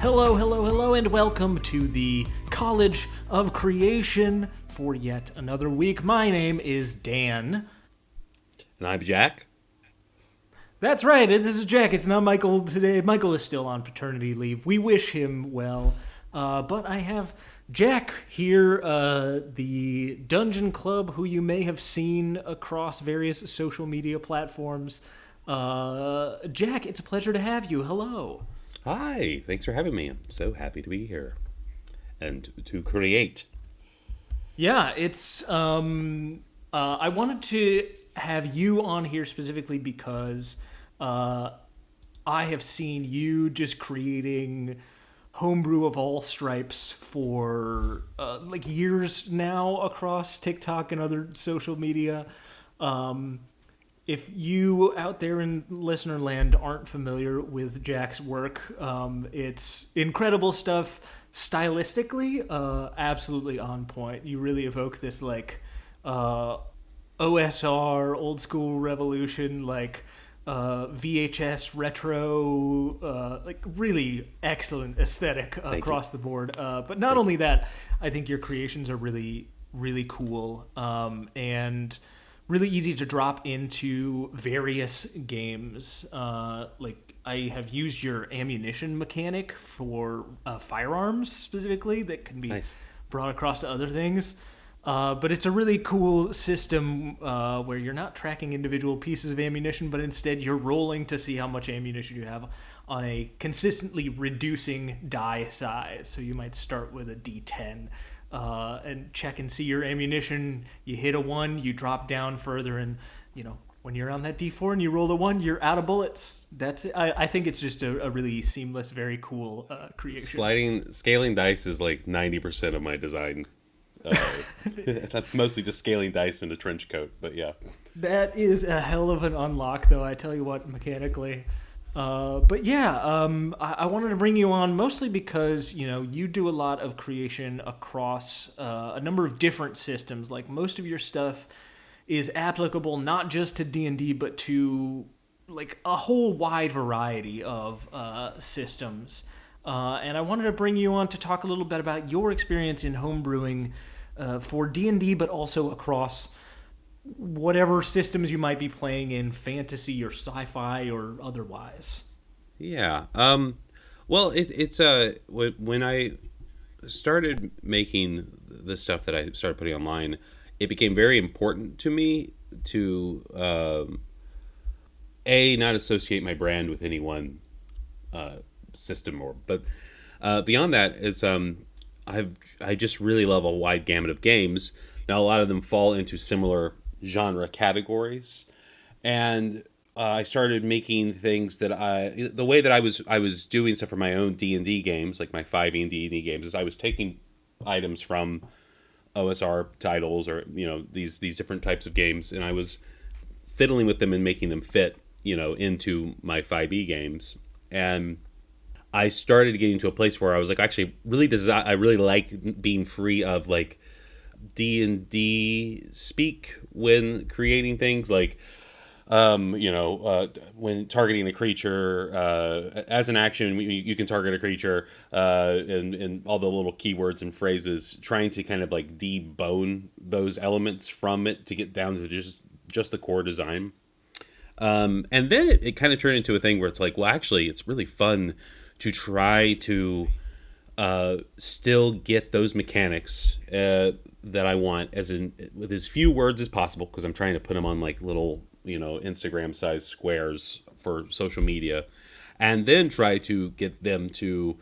Hello, hello, hello, and welcome to the College of Creation for yet another week. My name is Dan. And I'm Jack. That's right, this is Jack. It's not Michael today. Michael is still on paternity leave. We wish him well. But I have Jack here, the Dungeon Club, who you may have seen across various social media platforms. Jack, it's a pleasure to have you. Hello. Hi, thanks for having me. I'm so happy to be here and to create. Yeah, it's I wanted to have you on here specifically because I have seen you just creating homebrew of all stripes for like years now across TikTok and other social media. If you out there in listener land aren't familiar with Jack's work, it's incredible stuff. Stylistically, absolutely on point. You really evoke this like OSR, old school revolution, like VHS retro, like really excellent aesthetic across the board. But not only that, I think your creations are really, really cool and really easy to drop into various games. Like I have used your ammunition mechanic for firearms specifically that can be brought across to other things. But it's a really cool system where you're not tracking individual pieces of ammunition, but instead you're rolling to see how much ammunition you have on a consistently reducing die size. So you might start with a D10 and check and see your ammunition. You hit a 1, you drop down further, and you know when you're on that D4 and you roll a 1, you're out of bullets. That's it. I think it's just a really seamless, very cool creation. Scaling dice is like 90% of my design. Mostly just scaling dice in a trench coat, but yeah. That is a hell of an unlock, though, I tell you what, mechanically. But yeah, I wanted to bring you on mostly because, you know, you do a lot of creation across a number of different systems. Like most of your stuff is applicable not just to D&D, but to like a whole wide variety of systems. And I wanted to bring you on to talk a little bit about your experience in homebrewing for D&D, but also across whatever systems you might be playing in, fantasy or sci-fi or otherwise. Yeah. Well, it's when I started making the stuff that I started putting online, it became very important to me to not associate my brand with any one system, but beyond that is I just really love a wide gamut of games. Now a lot of them fall into similar genre categories, and I started making things that the way that I was doing stuff for my own D&D games, like my 5e and D&D games, is I was taking items from OSR titles or these different types of games, and I was fiddling with them and making them fit into my 5e games. And I started getting to a place where I was like, actually, I really like being free of like D&D speak when creating things, like when targeting a creature as an action, you can target a creature and all the little keywords and phrases, trying to kind of like debone those elements from it to get down to just the core design. And then it kind of turned into a thing where it's like, well, actually, it's really fun to try to still get those mechanics that I want with as few words as possible, because I'm trying to put them on like little Instagram sized squares for social media, and then try to get them to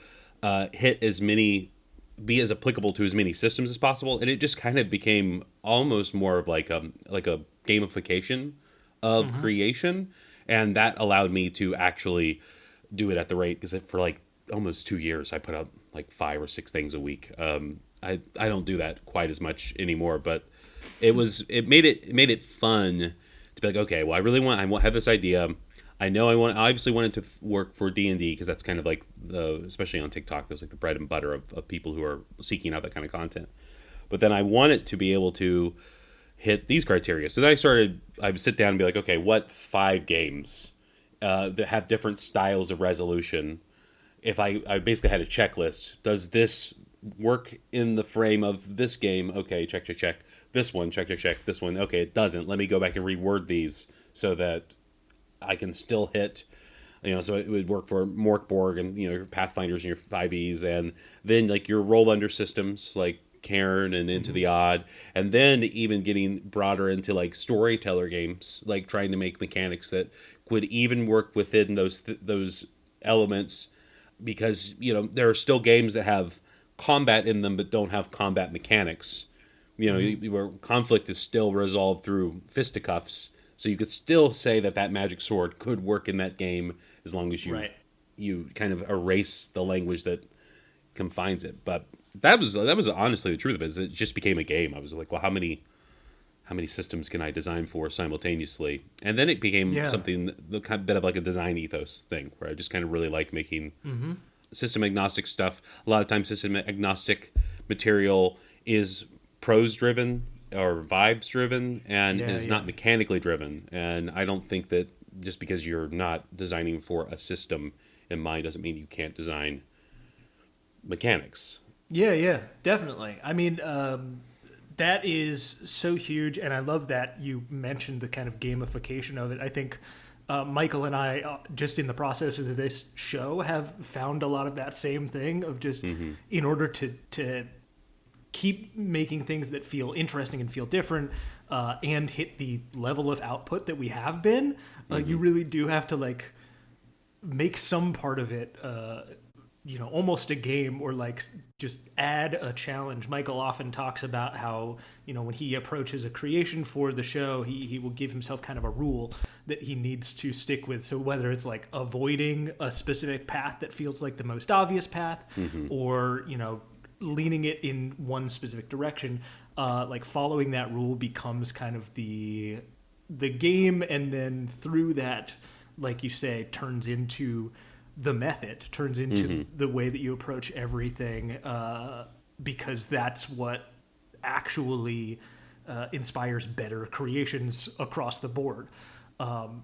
be as applicable to as many systems as possible. And it just kind of became almost more of like a gamification of creation, and that allowed me to actually do it at the rate, because for like almost 2 years I put out like 5 or 6 things a week. I don't do that quite as much anymore, but it made it fun to be like, okay, well, I have this idea. I obviously wanted to work for D&D, because that's kind of like especially on TikTok, there's like the bread and butter of people who are seeking out that kind of content. But then I wanted to be able to hit these criteria. So then I would sit down and be like, okay, what 5 games that have different styles of resolution if I basically had a checklist. Does this work in the frame of this game? Okay, check, check, check. This one, check, check, check. This one, okay, it doesn't. Let me go back and reword these so that I can still hit, so it would work for Morkborg and, your Pathfinders and your 5Es, and then, like, your roll under systems, like Cairn and Into the Odd, and then even getting broader into, like, storyteller games, like trying to make mechanics that would even work within those elements, because, there are still games that have combat in them but don't have combat mechanics. Where conflict is still resolved through fisticuffs. So you could still say that magic sword could work in that game as long as you kind of erase the language that confines it. But that was honestly the truth of it. Is it just became a game. I was like, well, how many systems can I design for simultaneously? And then it became something, the kind of bit of like a design ethos thing, where I just kind of really like making system agnostic stuff. A lot of times, system agnostic material is prose driven or vibes driven, and is not mechanically driven. And I don't think that just because you're not designing for a system in mind doesn't mean you can't design mechanics. Yeah, definitely. I mean, that is so huge, and I love that you mentioned the kind of gamification of it. I think Michael and I, just in the process of this show, have found a lot of that same thing of just in order to keep making things that feel interesting and feel different, and hit the level of output that we have been, you really do have to, like, make some part of it, almost a game, or like just add a challenge. Michael often talks about how, when he approaches a creation for the show, he will give himself kind of a rule that he needs to stick with. So whether it's like avoiding a specific path that feels like the most obvious path, or, leaning it in one specific direction, like following that rule becomes kind of the game, and then through that, like you say, turns into the method, turns into the way that you approach everything, because that's what actually inspires better creations across the board.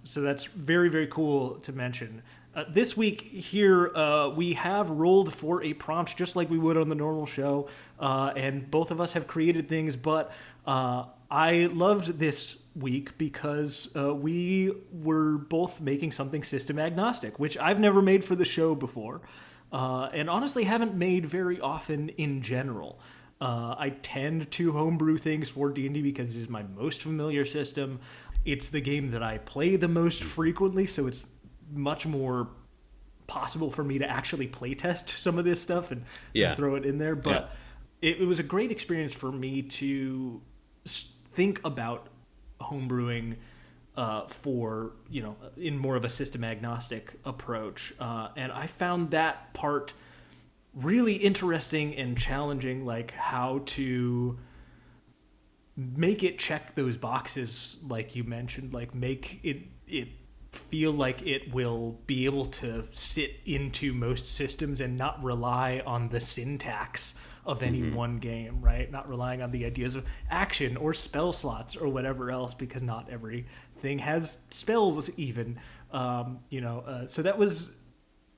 So that's very, very cool to mention. This week here, we have rolled for a prompt just like we would on the normal show, and both of us have created things, but I loved this week because we were both making something system agnostic, which I've never made for the show before, and honestly haven't made very often in general. I tend to homebrew things for D&D because it is my most familiar system. It's the game that I play the most frequently, so it's much more possible for me to actually playtest some of this stuff and throw it in there. But it was a great experience for me to think about homebrewing for, in more of a system agnostic approach. And I found that part really interesting and challenging, like how to make it check those boxes, like you mentioned, like make it feel like it will be able to sit into most systems and not rely on the syntax of any one game, right? Not relying on the ideas of action or spell slots or whatever else, because not everything has spells even. So that was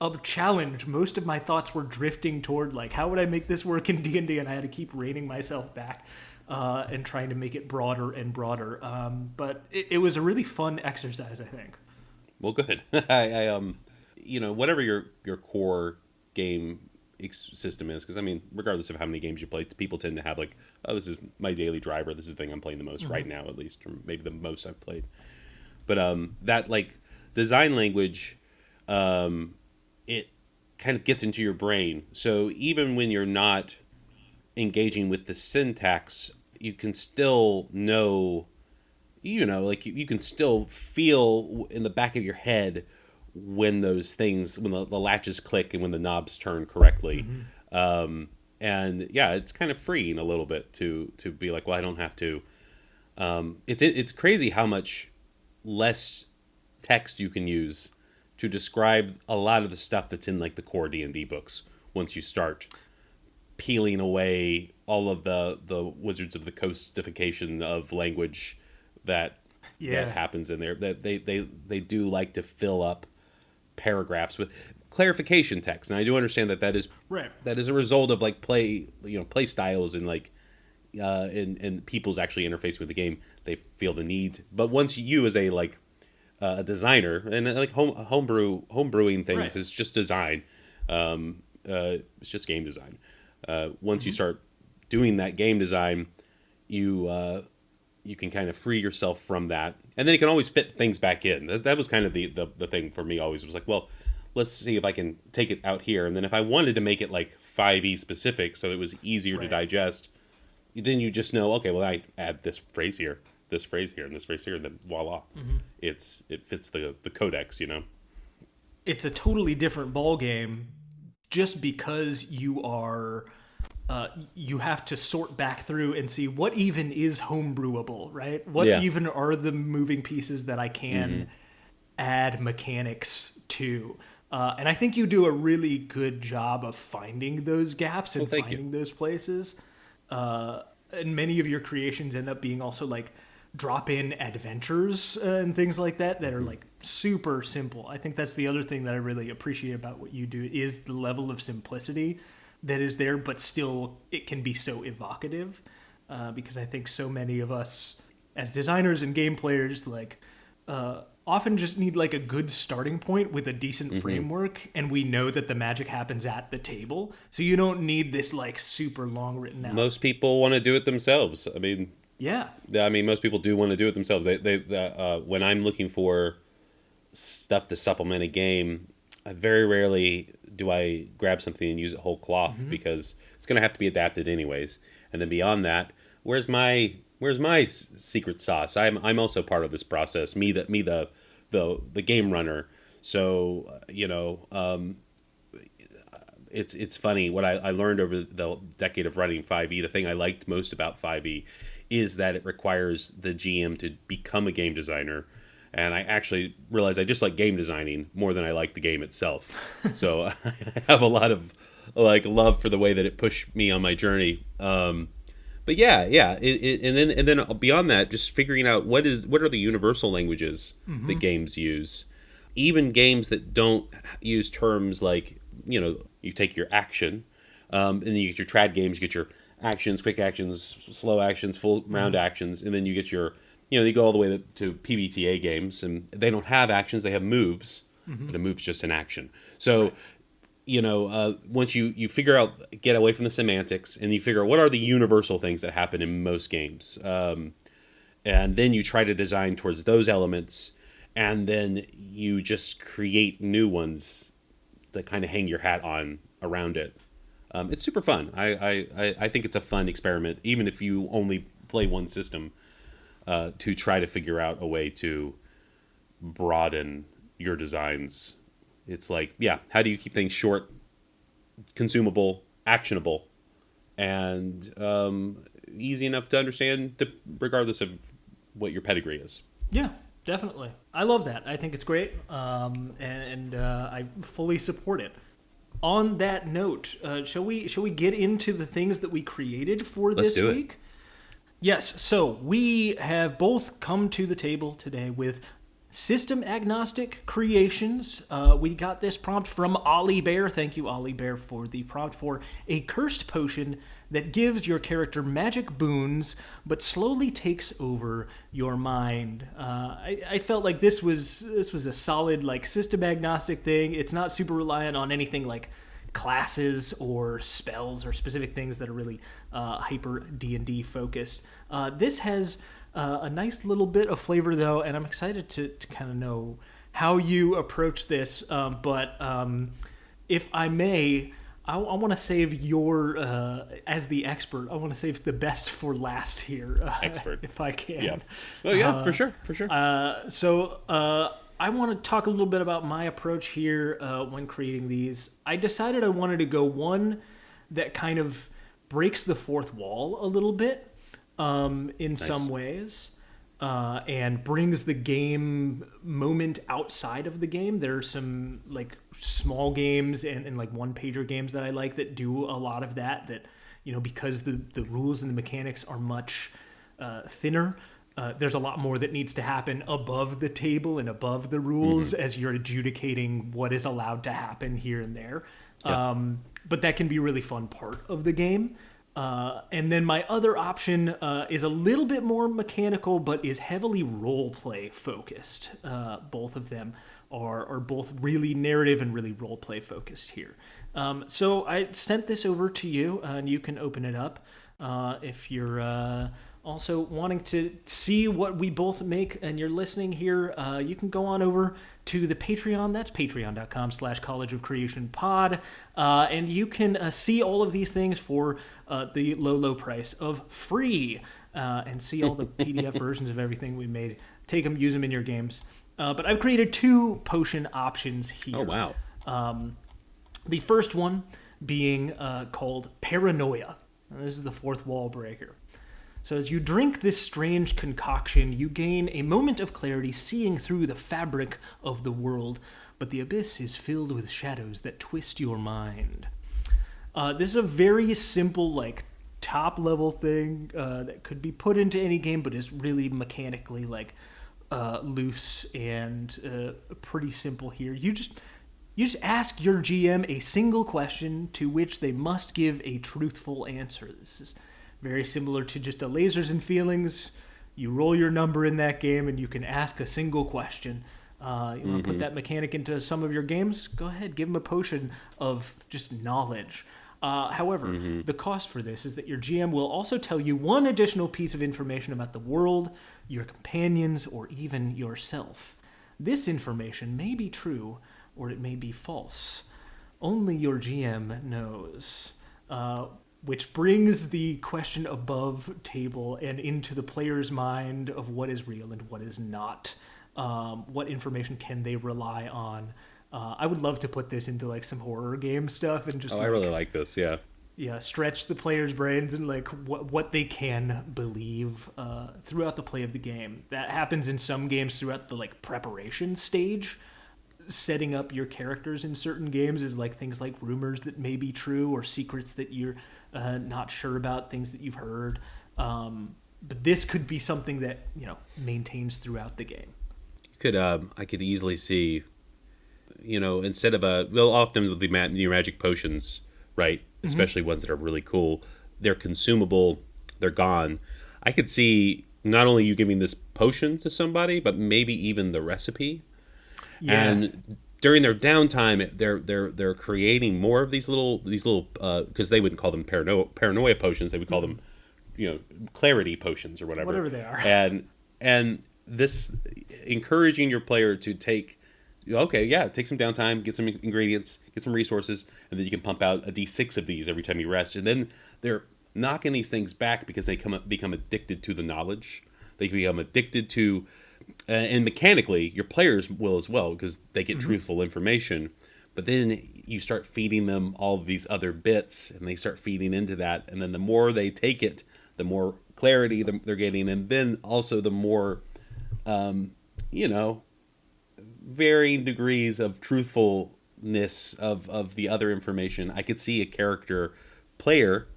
a challenge. Most of my thoughts were drifting toward, like, how would I make this work in D&D? And I had to keep reining myself back and trying to make it broader and broader. But it was a really fun exercise, I think. Well, good. I whatever your core game system is, because I mean, regardless of how many games you play, people tend to have like, oh, this is my daily driver. This is the thing I'm playing the most right now, at least, or maybe the most I've played. But that like design language, it kind of gets into your brain. So even when you're not engaging with the syntax, you can still know. Like you can still feel in the back of your head when those things, when the latches click and when the knobs turn correctly. And it's kind of freeing a little bit to be like, well, I don't have to. It's crazy how much less text you can use to describe a lot of the stuff that's in like the core D&D books once you start peeling away all of the Wizards of the Coastification of language that happens in there. That they do like to fill up paragraphs with clarification text. And I do understand that Right. that is a result of like play styles and like and people's actually interfacing with the game. They feel the need, but once you as a like a designer and like homebrewing things Right. is just design. It's just game design. Once you start doing that game design, you can kind of free yourself from that, and then you can always fit things back in. That was kind of the thing for me always was like, well, let's see if I can take it out here, and then if I wanted to make it like 5e specific so it was easier to digest, then you just know, okay, well, I add this phrase here, and this phrase here, and then voila, it fits the codex, you know. It's a totally different ball game just because you are you have to sort back through and see what even is homebrewable, right? What even are the moving pieces that I can add mechanics to? And I think you do a really good job of finding those gaps and finding those places. And many of your creations end up being also like drop-in adventures and things like that are like super simple. I think that's the other thing that I really appreciate about what you do is the level of simplicity that is there, but still it can be so evocative because I think so many of us as designers and game players like often just need like a good starting point with a decent framework, and we know that the magic happens at the table, so you don't need this like super long written out. Most people want to do it themselves. I mean, most people do want to do it themselves. When I'm looking for stuff to supplement a game, I very rarely do I grab something and use it whole cloth because it's going to have to be adapted anyways. And then beyond that, where's my secret sauce? I'm also part of this process. Me the game runner. So it's funny what I learned over the decade of running 5e. The thing I liked most about 5e is that it requires the GM to become a game designer. And I actually realized I just like game designing more than I like the game itself. So I have a lot of like love for the way that it pushed me on my journey. But and then beyond that, just figuring out what are the universal languages that games use. Even games that don't use terms like, you take your action, and then you get your trad games, you get your actions, quick actions, slow actions, full round actions, and then you get your, you go all the way to PBTA games, and they don't have actions, they have moves, but a move's just an action. So, once you figure out, get away from the semantics, and you figure out what are the universal things that happen in most games, and then you try to design towards those elements, and then you just create new ones that kind of hang your hat on around it. It's super fun. I think it's a fun experiment, even if you only play one system, to try to figure out a way to broaden your designs. It's like, how do you keep things short, consumable, actionable, and easy enough to understand, regardless of what your pedigree is? Yeah, definitely. I love that. I think it's great, and I fully support it. On that note, shall we get into the things that we created for this week? Yes, so we have both come to the table today with system agnostic creations. We got this prompt from Ollie Bear. Thank you, Ollie Bear, for the prompt for a cursed potion that gives your character magic boons, but slowly takes over your mind. I felt like this was a solid like system agnostic thing. It's not super reliant on anything like classes or spells or specific things that are really hyper D&D focused. This has a nice little bit of flavor though, and I'm excited to kind of know how you approach this. But if I may, I want to save your, as the expert, I want to save the best for last here. Expert. If I can. Yeah. Oh yeah, for sure. So I want to talk a little bit about my approach here when creating these. I decided I wanted to go one that kind of breaks the fourth wall a little bit in some ways. And brings the game moment outside of the game. There are some like small games and like one-pager games that I like that do a lot of that, because the rules and the mechanics are much thinner. there's a lot more that needs to happen above the table and above the rules as you're adjudicating what is allowed to happen here and there. Yep. But that can be a really fun part of the game. And then my other option is a little bit more mechanical, but is heavily role-play focused. Both of them are both really narrative and really role-play focused here. So I sent this over to you, and you can open it up if you're also wanting to see what we both make and you're listening here. You can go on over to the Patreon. That's patreon.com/College of Creation Pod. And you can see all of these things for the low price of free, and see all the PDF versions of everything we made. Take them, use them in your games. But I've created 2 potion options here. Oh, wow. The first one being called Paranoia. Now, this is the 4th wall breaker. So as you drink this strange concoction, you gain a moment of clarity, seeing through the fabric of the world, but the abyss is filled with shadows that twist your mind. This is a very simple, like, top-level thing that could be put into any game, but is really mechanically, like, loose and pretty simple here. You just ask your GM a single question to which they must give a truthful answer. This is very similar to just a Lasers and Feelings. You roll your number in that game, and you can ask a single question. You want to put that mechanic into some of your games? Go ahead, give them a potion of just knowledge. However, the cost for this is that your GM will also tell you one additional piece of information about the world, your companions, or even yourself. This information may be true, or it may be false. Only your GM knows. Which brings the question above table and into the player's mind of what is real and what is not. What information can they rely on? I would love to put this into like some horror game stuff and just I really like this, yeah. Yeah, stretch the player's brains and like what they can believe throughout the play of the game. That happens in some games throughout the like preparation stage. Setting up your characters in certain games is like things like rumors that may be true or secrets that you're not sure about, things that you've heard. But this could be something that, maintains throughout the game. I could easily see, instead of often there'll be new magic potions, right? Especially ones that are really cool. They're consumable. They're gone. I could see not only you giving this potion to somebody, but maybe even the recipe. Yeah. And during their downtime, they're creating more of these little because they wouldn't call them paranoia potions. They would call them, clarity potions or whatever they are. And this encouraging your player to take some downtime, get some ingredients, get some resources, and then you can pump out a D6 of these every time you rest. And then they're knocking these things back because they become addicted to the knowledge. They become addicted to. And mechanically, your players will as well because they get truthful information. But then you start feeding them all of these other bits, and they start feeding into that. And then the more they take it, the more clarity they're getting, and then also the more, varying degrees of truthfulness of the other information. I could see a player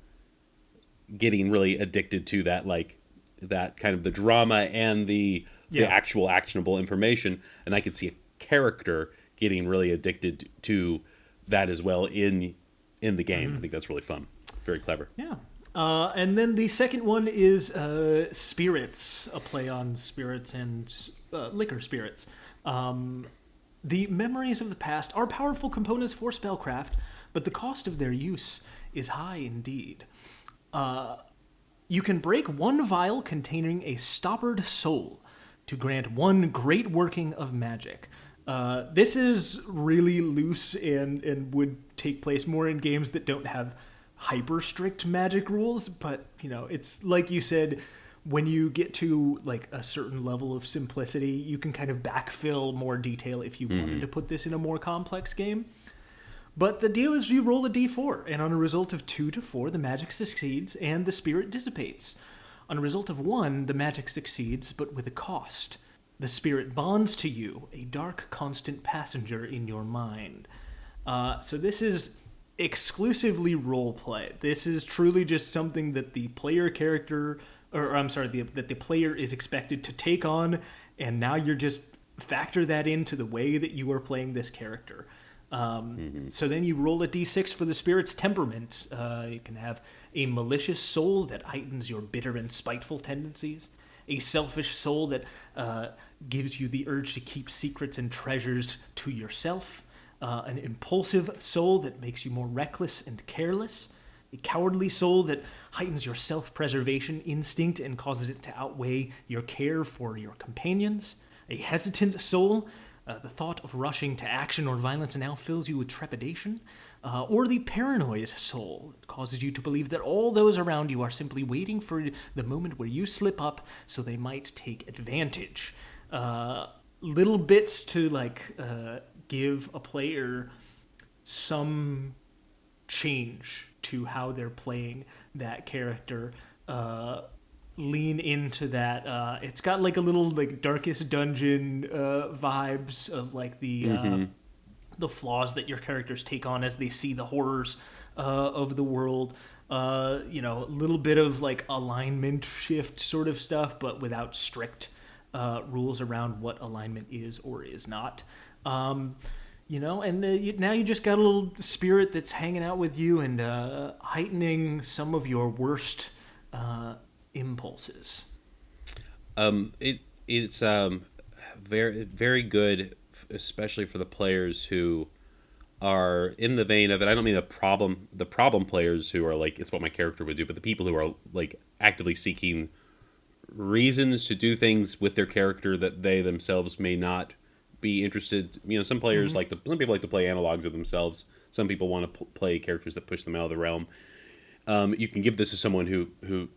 getting really addicted to that, like that kind of the drama and the actual actionable information, and I could see a character getting really addicted to that as well in the game. I think that's really fun. Very clever. Yeah. And then the second one is spirits, a play on spirits and liquor spirits. The memories of the past are powerful components for spellcraft, but the cost of their use is high indeed. You can break one vial containing a stoppered soul to grant one great working of magic. This is really loose and would take place more in games that don't have hyper strict magic rules, but it's like you said, when you get to like a certain level of simplicity, you can kind of backfill more detail if you wanted to put this in a more complex game. But the deal is you roll a d4, and on a result of 2 to 4, the magic succeeds and the spirit dissipates. On a result of 1, the magic succeeds, but with a cost. The spirit bonds to you, a dark, constant passenger in your mind. So this is exclusively role play. This is truly just something that the player character or I'm sorry, that the player is expected to take on, and now you're just factor that into the way that you are playing this character. So then you roll a d6 for the spirit's temperament. You can have a malicious soul that heightens your bitter and spiteful tendencies, a selfish soul that gives you the urge to keep secrets and treasures to yourself, an impulsive soul that makes you more reckless and careless, a cowardly soul that heightens your self-preservation instinct and causes it to outweigh your care for your companions, a hesitant soul, the thought of rushing to action or violence now fills you with trepidation, or the paranoid soul. It causes you to believe that all those around you are simply waiting for the moment where you slip up so they might take advantage. Little bits to give a player some change to how they're playing that character. Lean into that. It's got like a little like Darkest Dungeon vibes of like the flaws that your characters take on as they see the horrors of the world. A little bit of like alignment shift sort of stuff, but without strict rules around what alignment is or is not. And now you just got a little spirit that's hanging out with you and heightening some of your worst impulses. It's very, very good, especially for the players who are in the vein of it. I don't mean the problem players who are like, it's what my character would do, but the people who are like actively seeking reasons to do things with their character that they themselves may not be interested. Some players some people like to play analogs of themselves. Some people want to play characters that push them out of the realm. You can give this to someone who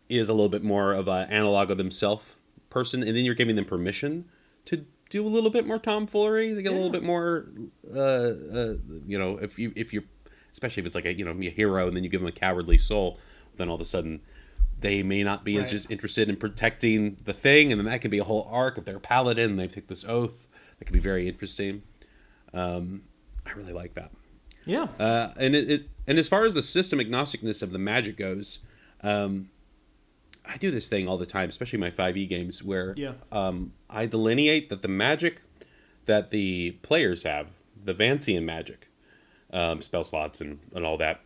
is a little bit more of an analog of themselves person, and then you're giving them permission to do a little bit more tomfoolery. They get a little bit more, if you're, especially if it's like a hero, and then you give them a cowardly soul, then all of a sudden they may not be as just interested in protecting the thing, and then that can be a whole arc. If they're a paladin and they take this oath, that could be very interesting. I really like that. Yeah. And as far as the system agnosticness of the magic goes, I do this thing all the time, especially in my 5e games, where I delineate that the magic that the players have, the Vancian magic, spell slots and all that,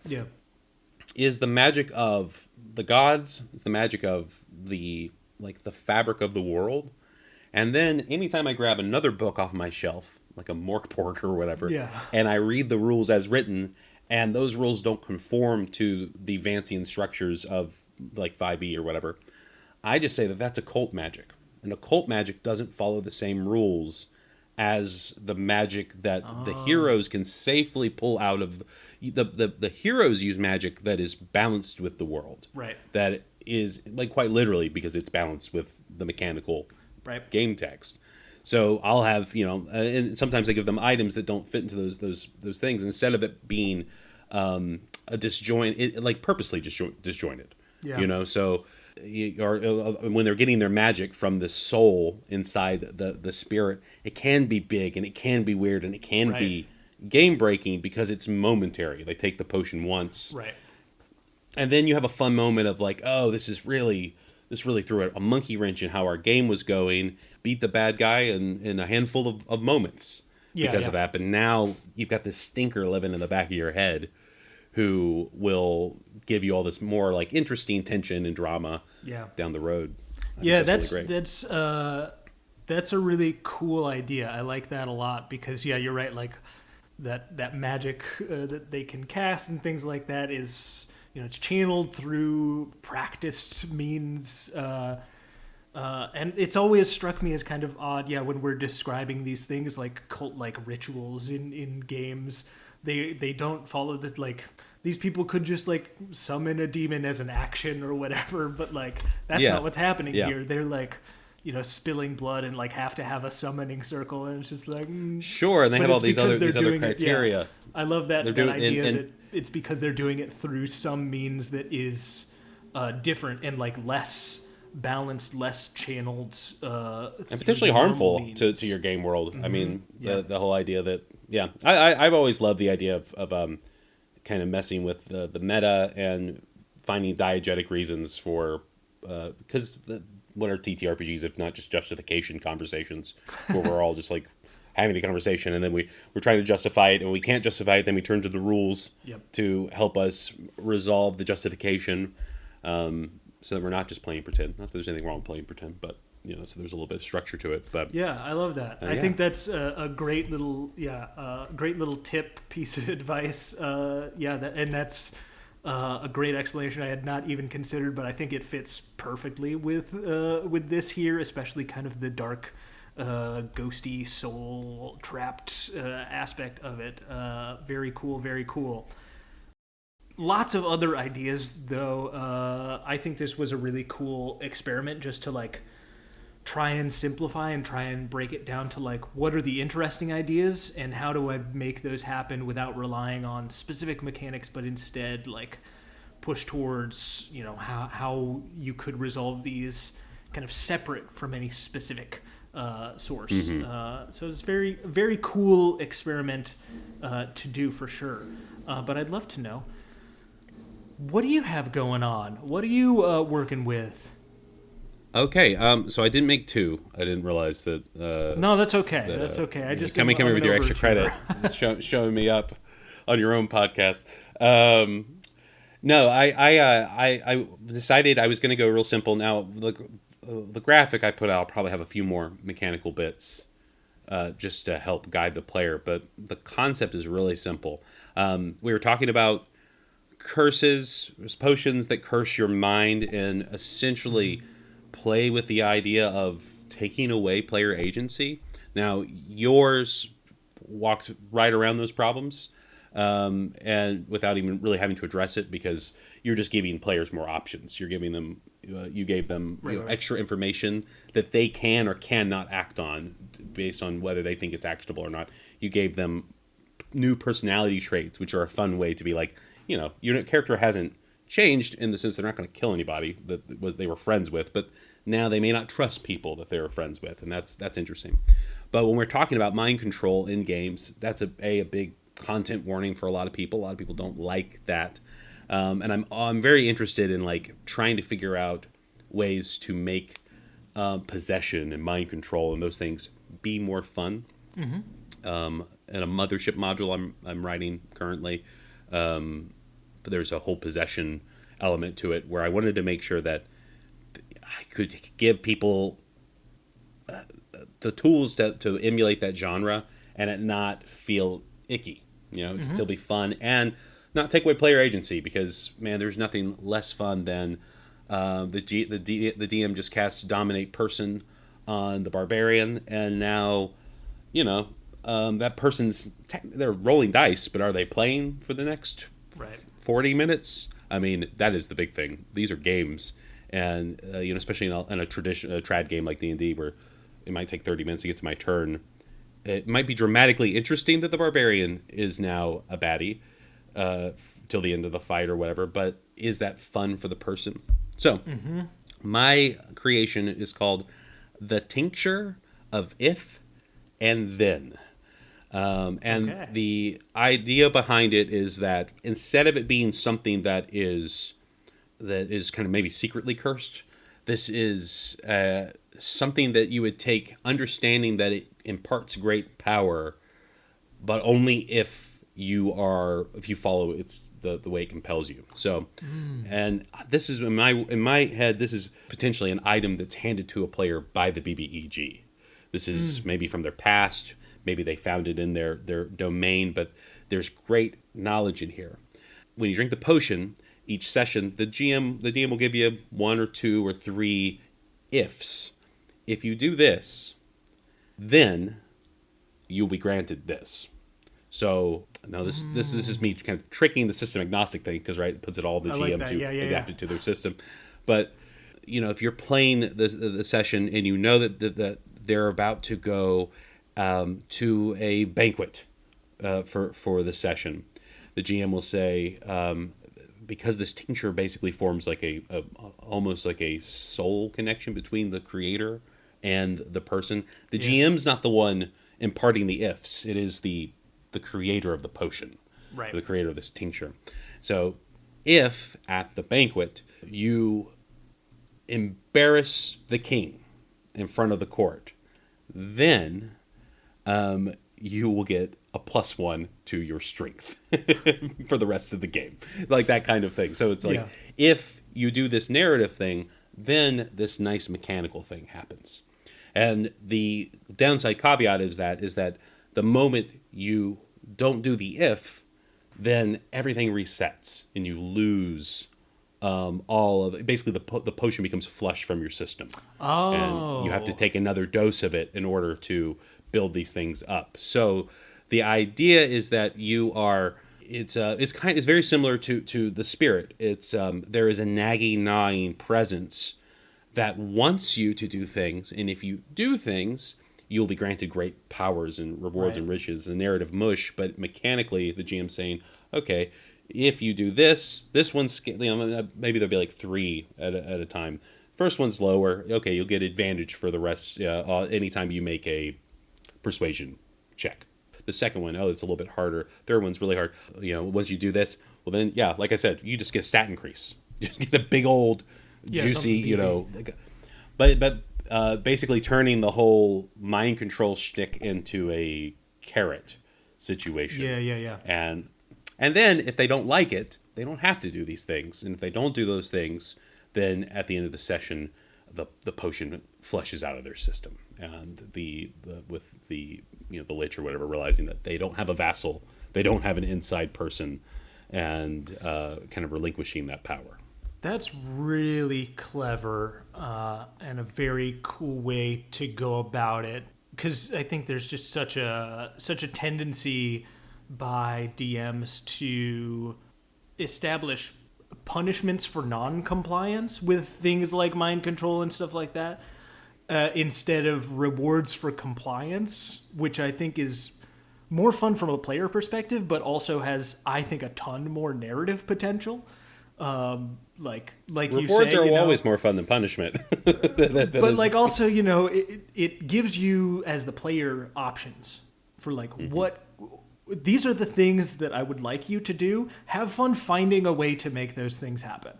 is the magic of the gods, it's the magic of the fabric of the world. And then anytime I grab another book off my shelf, like a Morkborg or whatever, and I read the rules as written, and those rules don't conform to the Vancian structures of like 5e or whatever, I just say that that's occult magic. And occult magic doesn't follow the same rules as the magic that the heroes can safely pull out of. The heroes use magic that is balanced with the world. Right. That is, like, quite literally, because it's balanced with the mechanical game text. So I'll have, and sometimes I give them items that don't fit into those things. Instead of it being a disjoint, like purposely disjointed. Yeah. So when they're getting their magic from the soul inside the spirit, it can be big and it can be weird and it can be game breaking because it's momentary. They take the potion once, and then you have a fun moment of like, oh, this really threw a monkey wrench in how our game was going. Beat the bad guy in a handful of moments because of that. But now you've got this stinker living in the back of your head who will give you all this more like interesting tension and drama down the road. That's a really cool idea. I like that a lot because you're right. Like that magic that they can cast and things like that is, it's channeled through practiced means. And it's always struck me as kind of odd, when we're describing these things like cult-like rituals in games. They don't follow the these people could just like summon a demon as an action or whatever, but like that's not what's happening here. They're like, spilling blood and like have to have a summoning circle, and it's just like sure. And they have all these other criteria. I love that idea that it's because they're doing it through some means that is different and like less balanced, less channeled, and potentially harmful to your game world. I mean, the whole idea that I've always loved the idea of kind of messing with the meta and finding diegetic reasons for because what are TTRPGs if not just justification conversations where we're all just like having a conversation and then we're trying to justify it and we can't justify it, then we turn to the rules to help us resolve the justification, so that we're not just playing pretend. Not that there's anything wrong with playing pretend, but so there's a little bit of structure to it. But yeah, I love that. I think that's a great little tip, piece of advice. That's a great explanation I had not even considered, but I think it fits perfectly with this here, especially kind of the dark, ghosty, soul trapped aspect of it. Very cool, very cool. Lots of other ideas, though. I think this was a really cool experiment just to like try and simplify and try and break it down to like what are the interesting ideas and how do I make those happen without relying on specific mechanics, but instead like push towards how you could resolve these kind of separate from any specific source. So it's very, very cool experiment to do for sure. But I'd love to know, what do you have going on? What are you working with? Okay, so I didn't make two. I didn't realize that. No, that's okay. That's okay. I just coming with your extra credit, showing me up on your own podcast. No, I decided I was going to go real simple. Now the graphic I put out, I'll probably have a few more mechanical bits, just to help guide the player. But the concept is really simple. We were talking about curses, potions that curse your mind, and essentially play with the idea of taking away player agency. Now, yours walked right around those problems, and without even really having to address it, because you're just giving players more options. You're giving them, you gave them extra information that they can or cannot act on based on whether they think it's actionable or not. You gave them new personality traits, which are a fun way to be like, your character hasn't changed in the sense they're not going to kill anybody that they were friends with, but now they may not trust people that they were friends with, and that's interesting. But when we're talking about mind control in games, that's a big content warning for a lot of people. A lot of people don't like that, and I'm very interested in like trying to figure out ways to make possession and mind control and those things be more fun. In a mothership module I'm writing currently, but there's a whole possession element to it where I wanted to make sure that I could give people the tools to emulate that genre and it not feel icky. It can still be fun and not take away player agency, because man, there's nothing less fun than the DM just casts dominate person on the barbarian, and now that person's they're rolling dice, but are they playing for the next 40 minutes? I mean, that is the big thing. These are games, and especially in a trad game like D&D, where it might take 30 minutes to get to my turn. It might be dramatically interesting that the barbarian is now a baddie till the end of the fight or whatever, but is that fun for the person? So, my creation is called The Tincture of If and Then. The idea behind it is that instead of it being something that is kind of maybe secretly cursed, this is something that you would take, understanding that it imparts great power, but only if you follow the way it compels you. So, and this is in my head, this is potentially an item that's handed to a player by the BBEG. This is maybe from their past. Maybe they found it in their domain, but there's great knowledge in here. When you drink the potion, each session, the DM will give you 1 or 2 or 3 ifs. If you do this, then you'll be granted this. So now this is me kind of tricking the system agnostic thing, because it puts it all the GM to adapt it to their system. But if you're playing the session and you know that they're about to go to a banquet for the session, the GM will say, because this tincture basically forms like almost like a soul connection between the creator and the person. The GM's not the one imparting the ifs. It is the creator of the potion, the creator of this tincture. So if at the banquet you embarrass the king in front of the court, then you will get a +1 to your strength for the rest of the game. Like that kind of thing. So it's like, if you do this narrative thing, then this nice mechanical thing happens. And the downside caveat is that the moment you don't do the if, then everything resets and you lose all of it. Basically, the potion becomes flushed from your system. Oh. And you have to take another dose of it in order to build these things up. So the idea is that you are. It's very similar to the spirit. It's there is a nagging, gnawing presence that wants you to do things, and if you do things, you'll be granted great powers and rewards and riches and narrative mush. But mechanically, the GM's saying, okay, if you do this one's, maybe there'll be like 3 at a time. First one's lower. Okay, you'll get advantage for the rest anytime you make a persuasion check. The second one, it's a little bit harder. Third one's really hard. Once you do this, well then, like I said, you just get a stat increase. You just get a big old juicy, but basically turning the whole mind control shtick into a carrot situation. Yeah. And then if they don't like it, they don't have to do these things. And if they don't do those things, then at the end of the session, the potion flushes out of their system. And the Lich or whatever, realizing that they don't have a vassal, they don't have an inside person, and kind of relinquishing that power. That's really clever and a very cool way to go about it, because I think there's just such a tendency by DMs to establish punishments for non-compliance with things like mind control and stuff like that, instead of rewards for compliance, which I think is more fun from a player perspective, but also has, I think, a ton more narrative potential. Like rewards you say, are always more fun than punishment. But like also, it gives you as the player options for like what these are the things that I would like you to do. Have fun finding a way to make those things happen.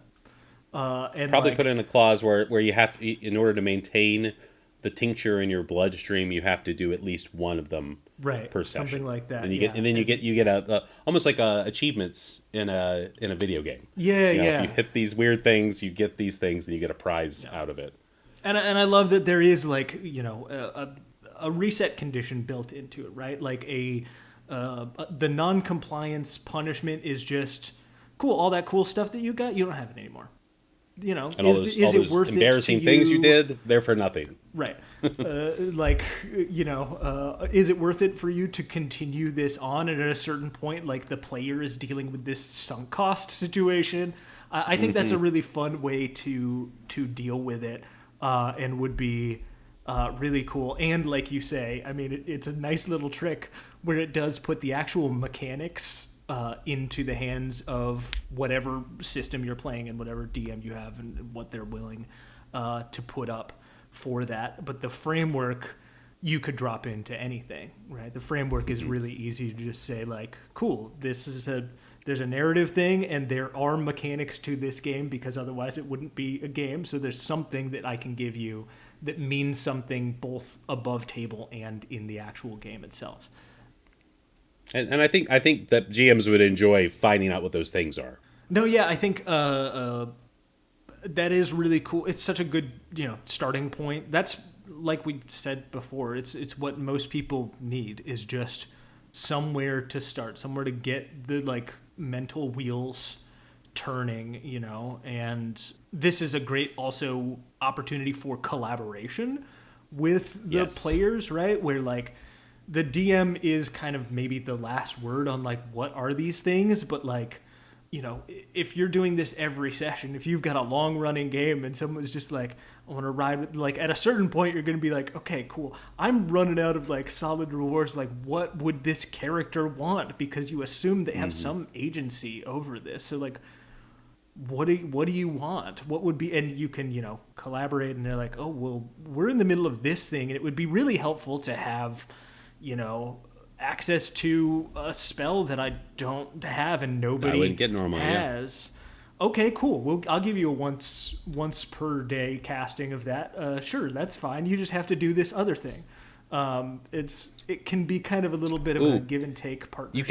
And probably put in a clause where you have, in order to maintain the tincture in your bloodstream, you have to do at least one of them per session, something like that. And you get a almost like achievements in a video game. If you hit these weird things, you get these things, and you get a prize out of it. And I love that there is like a reset condition built into it, right? Like the non-compliance punishment is just cool. All that cool stuff that you got, you don't have it anymore. And all those it worth embarrassing it to things you did, they're for nothing. Right. Is it worth it for you to continue this on? And at a certain point, like the player is dealing with this sunk cost situation. I think that's a really fun way to deal with it, and would be really cool. And like you say, I mean, it's a nice little trick where it does put the actual mechanics into the hands of whatever system you're playing and whatever DM you have and what they're willing to put up for that. But the framework you could drop into anything, right? The framework is really easy to just say like, cool, there's a narrative thing and there are mechanics to this game because otherwise it wouldn't be a game. So there's something that I can give you that means something both above table and in the actual game itself. And I think that GMs would enjoy finding out what those things are. No, yeah, I think that is really cool. It's such a good, starting point. That's like we said before. It's what most people need is just somewhere to start, somewhere to get the like mental wheels turning, And this is a great also opportunity for collaboration with the players, right? Where like the DM is kind of maybe the last word on like what are these things, but like, if you're doing this every session, if you've got a long running game and someone's just like, I want to ride with, like at a certain point you're going to be like, okay, cool, I'm running out of like solid rewards. Like what would this character want? Because you assume they have some agency over this. So like, what do you want? What would be, and you can, collaborate, and they're like, oh, well, we're in the middle of this thing and it would be really helpful to have, access to a spell that I don't have and nobody I wouldn't get normal, has. Okay, cool. I'll give you a once per day casting of that. Sure, that's fine. You just have to do this other thing. It can be kind of a little bit of a Ooh, give and take partnership. you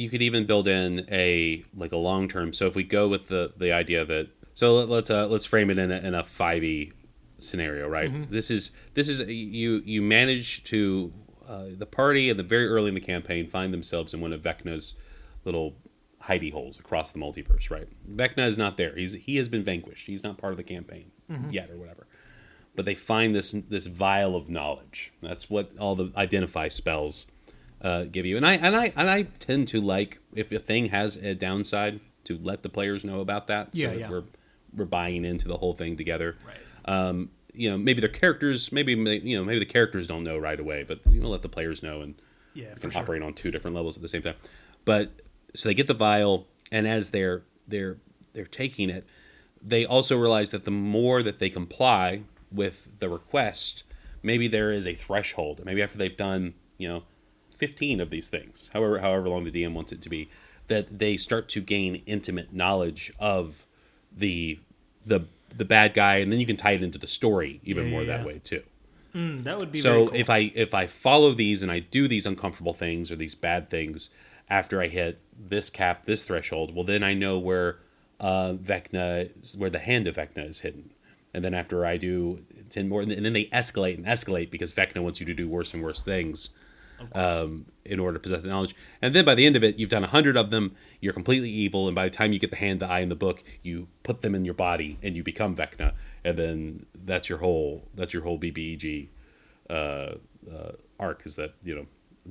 could even build in a long term. So if we go with the idea that let's frame it in a 5e scenario, right? This is you manage to the party at the very early in the campaign find themselves in one of Vecna's little hidey holes across the multiverse, right? Vecna is not there. He has been vanquished. He's not part of the campaign yet or whatever. But they find this vial of knowledge. That's what all the identify spells give you. And I tend to like, if a thing has a downside, to let the players know about that, so that we're buying into the whole thing together. Right. Maybe their characters, maybe the characters don't know right away, but let the players know, and can operate on two different levels at the same time. But so they get the vial, and as they're taking it, they also realize that the more that they comply with the request, maybe there is a threshold. Maybe after they've done 15 of these things, however long the DM wants it to be, that they start to gain intimate knowledge of the bad guy, and then you can tie it into the story even more that way too. That would be so. Very cool. If I follow these and I do these uncomfortable things or these bad things after I hit this threshold, well, then I know where where the hand of Vecna is hidden. And then after I do 10 more, and then they escalate because Vecna wants you to do worse and worse things in order to possess the knowledge. And then by the end of it, you've done 100 of them, you're completely evil, and by the time you get the hand, the eye, and the book, you put them in your body, and you become Vecna. And then that's your whole BBEG arc, is that, the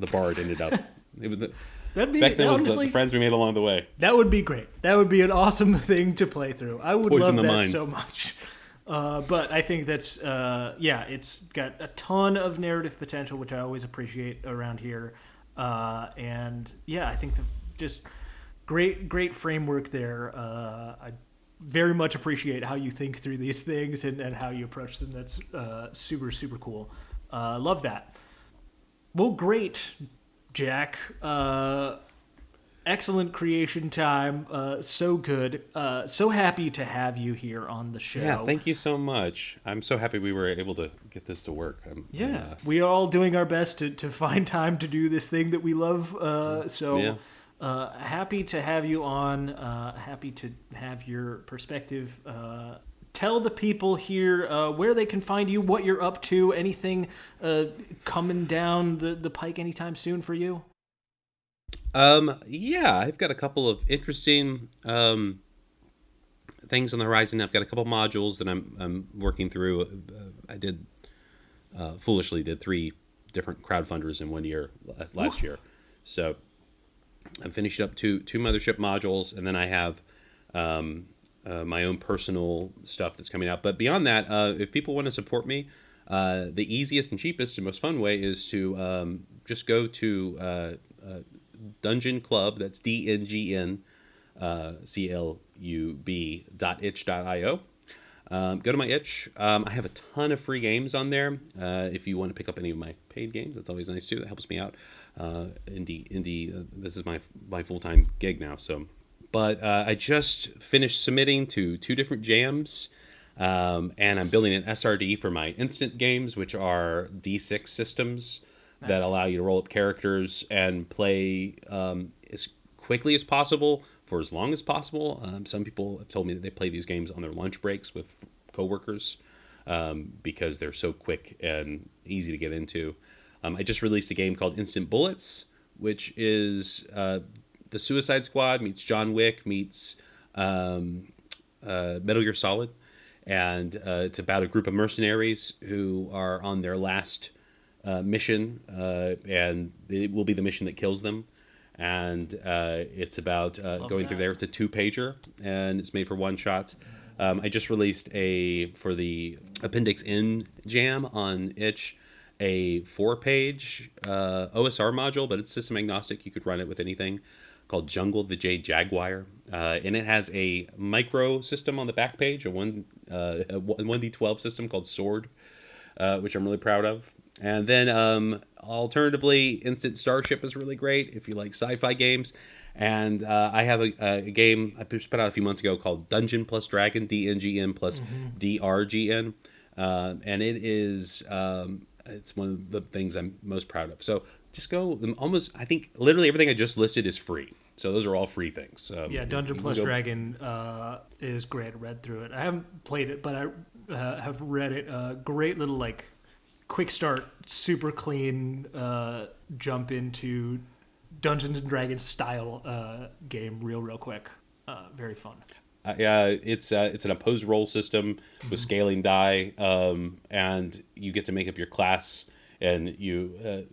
bard ended up... Vecna was the friends we made along the way. That would be great. That would be an awesome thing to play through. I would love that mind. So much. But I think that's, it's got a ton of narrative potential, which I always appreciate around here. And I think just great framework there. I very much appreciate how you think through these things and how you approach them. That's super, super cool. Love that. Well, great, Jack. Excellent creation time. So good. So happy to have you here on the show. Yeah, thank you so much. I'm so happy we were able to get this to work. We are all doing our best to find time to do this thing that we love. Happy to have you on. Happy to have your perspective. Tell the people here where they can find you, what you're up to, anything coming down the pike anytime soon for you. I've got a couple of interesting things on the horizon. I've got a couple modules that I'm working through. I foolishly did 3 different crowdfunders in 1 year last year, so I'm finishing up two mothership modules, and then I have my own personal stuff that's coming out. But beyond that, if people want to support me, the easiest and cheapest and most fun way is to just go to DNGNCLUB, that's DNGNCLUB.itch.io. Go to my itch. I have a ton of free games on there. If you want to pick up any of my paid games, that's always nice too. That helps me out. Indie. This is my full-time gig now. So, but I just finished submitting to 2 different jams, and I'm building an SRD for my instant games, which are D6 systems. Nice. That allow you to roll up characters and play as quickly as possible for as long as possible. Some people have told me that they play these games on their lunch breaks with coworkers because they're so quick and easy to get into. I just released a game called Instant Bullets, which is the Suicide Squad meets John Wick meets Metal Gear Solid. And it's about a group of mercenaries who are on their last mission, and it will be the mission that kills them. And it's about going through there. It's a 2-pager, and it's made for one shots. I just released for the Appendix N jam on itch, a 4-page OSR module, but it's system agnostic. You could run it with anything, called Jungle the Jade Jaguar. And it has a micro system on the back page, a 1d12 system called Sword, which I'm really proud of. And then alternatively, Instant Starship is really great if you like sci-fi games. And I have a game I put out a few months ago called Dungeon plus Dragon, DNGN plus DRGN. And it is it's one of the things I'm most proud of. So just go. I think literally everything I just listed is free. So those are all free things. Yeah, Dungeon plus Dragon is great. I read through it. I haven't played it, but I have read it. Great little like quick start, super clean jump into Dungeons and Dragons style game real quick. Very fun. It's an opposed roll system with scaling die, and you get to make up your class. And you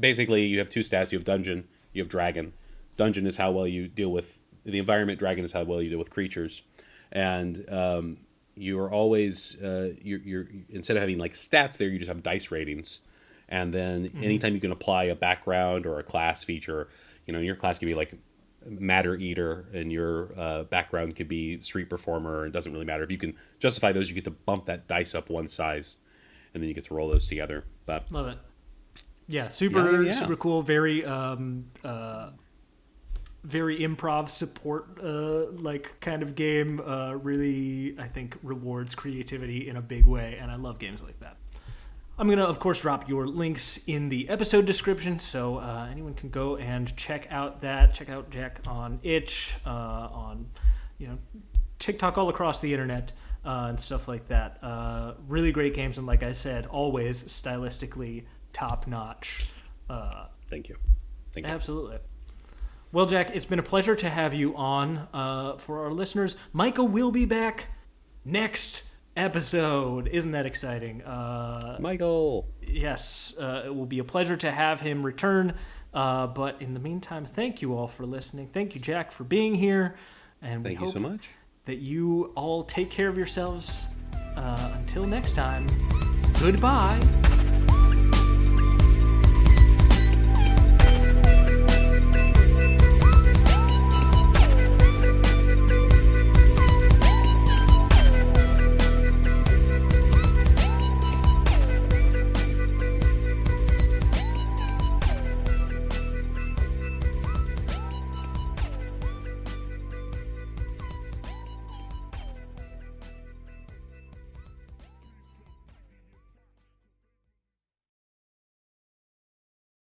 basically you have two stats. You have dungeon, you have dragon. Dungeon is how well you deal with the environment. Dragon is how well you deal with creatures, and you are always you're instead of having like stats there, you just have dice ratings. And then anytime you can apply a background or a class feature, your class can be like matter eater and your background could be street performer. It doesn't really matter. If you can justify those, you get to bump that dice up one size, and then you get to roll those together. But love it. Yeah, super cool. Very improv support like kind of game. Really, I think rewards creativity in a big way, and I love games like that. I'm going to, of course, drop your links in the episode description, so anyone can go and check out that. Check out Jack on Itch, on TikTok, all across the internet, and stuff like that. Really great games, and like I said, always stylistically top-notch. Thank you. Absolutely. Well, Jack, it's been a pleasure to have you on. For our listeners, Michael will be back next episode. Isn't that exciting? Michael. Yes, it will be a pleasure to have him return. But in the meantime, thank you all for listening. Thank you, Jack, for being here. And we hope so much that you all take care of yourselves. Until next time, goodbye.